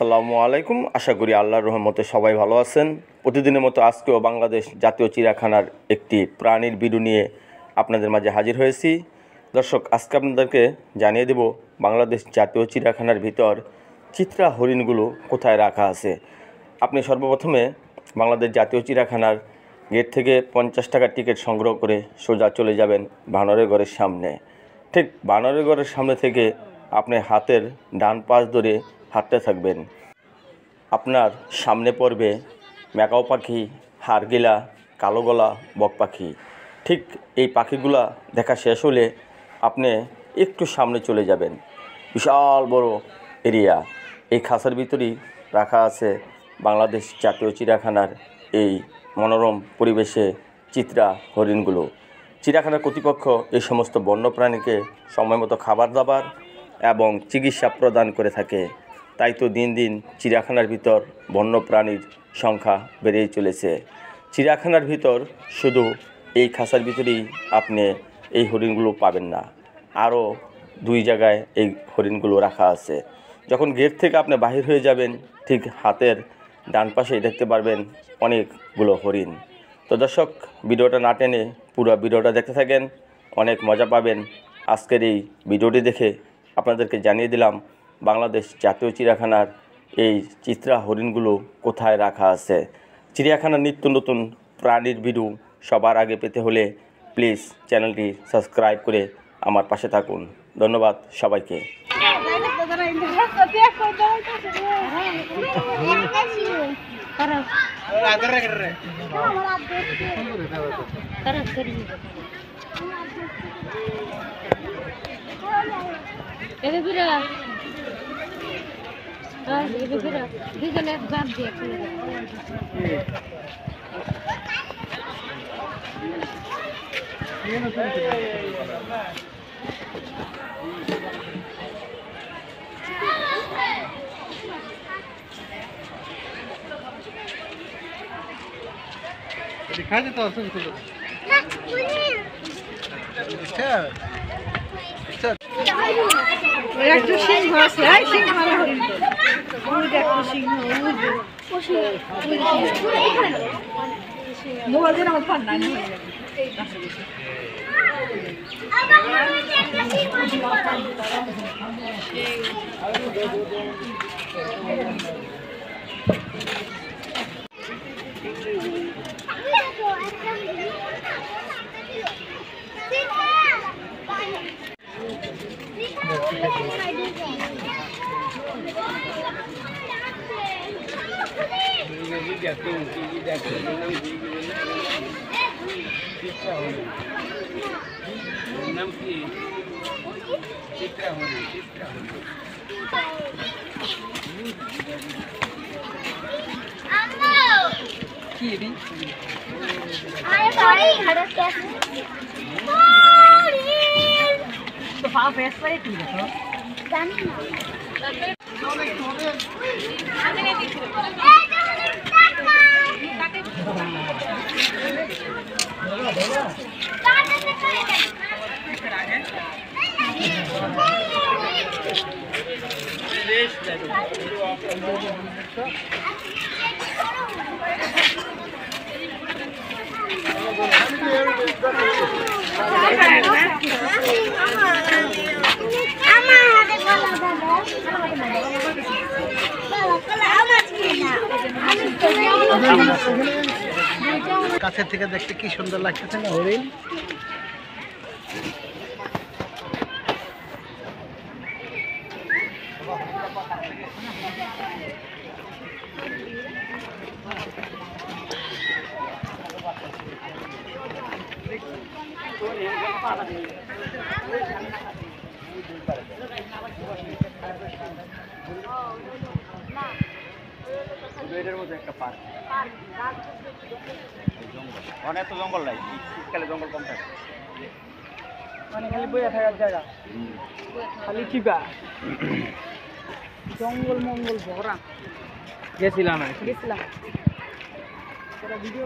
আসসালামু আলাইকুম। আশা করি আল্লাহর রহমতে সবাই ভালো আছেন। প্রতিদিনের মতো আজকেও বাংলাদেশ জাতীয় চিড়িয়াখানার একটি প্রাণীর ভিডিও নিয়ে আপনাদের মাঝে হাজির হয়েছি। দর্শক, আজকে আপনাদেরকে জানিয়ে দেব বাংলাদেশ জাতীয় চিড়িয়াখানার ভিতর চিত্রা হরিণগুলো কোথায় রাখা আছে। আপনি সর্বপ্রথমে বাংলাদেশ জাতীয় চিড়িয়াখানার গেট থেকে 50 টাকার টিকিট সংগ্রহ করে সোজা চলে যাবেন বানরের ঘরের সামনে। ঠিক বানরের ঘরের সামনে থেকে আপনি হাতের ডান পাশ ধরে হাঁটতে থাকবেন। আপনার সামনে পড়বে ম্যাকাও পাখি, হাড়গিলা, কালো গলা, বক পাখি। ঠিক এই পাখিগুলা দেখা শেষ হলে আপনি একটু সামনে চলে যাবেন। বিশাল বড় এরিয়া, এই খাঁচার ভিতরেই রাখা আছে বাংলাদেশ জাতীয় চিড়িয়াখানার এই মনোরম পরিবেশে চিত্রা হরিণগুলো। চিড়িয়াখানার কর্তৃপক্ষ এই সমস্ত বন্যপ্রাণীকে সময়মতো খাবার দাবার এবং চিকিৎসা প্রদান করে থাকে। তাই তো দিন দিন চিড়িয়াখানার ভিতর বন্যপ্রাণীর সংখ্যা বেড়েই চলেছে। চিড়িয়াখানার ভিতর শুধু এই খাঁচার ভিতরেই আপনি এই হরিণগুলো পাবেন না, আরও 2 জায়গায় এই হরিণগুলো রাখা আছে। যখন গেট থেকে আপনি বাহির হয়ে যাবেন, ঠিক হাতের ডান পাশেই দেখতে পারবেন অনেকগুলো হরিণ। তো দর্শক, ভিডিওটা না টেনে পুরো ভিডিওটা দেখতে থাকেন, অনেক মজা পাবেন। আজকের এই ভিডিওটি দেখে আপনাদেরকে জানিয়ে দিলাম বাংলাদেশ জাতীয় চিড়িয়াখানার এই চিত্রা হরিণগুলো কোথায় রাখা আছে। চিড়িয়াখানার নিত্য নতুন প্রাণীর ভিডিও সবার আগে পেতে হলে প্লিজ চ্যানেলটি সাবস্ক্রাইব করে আমার পাশে থাকুন। ধন্যবাদ সবাইকে। दिखा देता हूँ सब कुछ। अच्छा अच्छा एक जो सिंह है सिंह वाला हरिण वो देखो सिंह वो मोबाइल देना मत पढ़ना नहीं नाम की चित्रा होने तो फाफ फेस पर ही देखो কাছে থেকে দেখতে কি সুন্দর লাগতেছে না হরিণ। এর মধ্যে একটা পার্ক অনেক তো জঙ্গল নাই, শীতকালে জঙ্গল কম থাকে, মানে খালি বইয়া থাকার জায়গা, খালি চিপা জঙ্গল মঙ্গল ভরা। গেছিলাম ভিডিও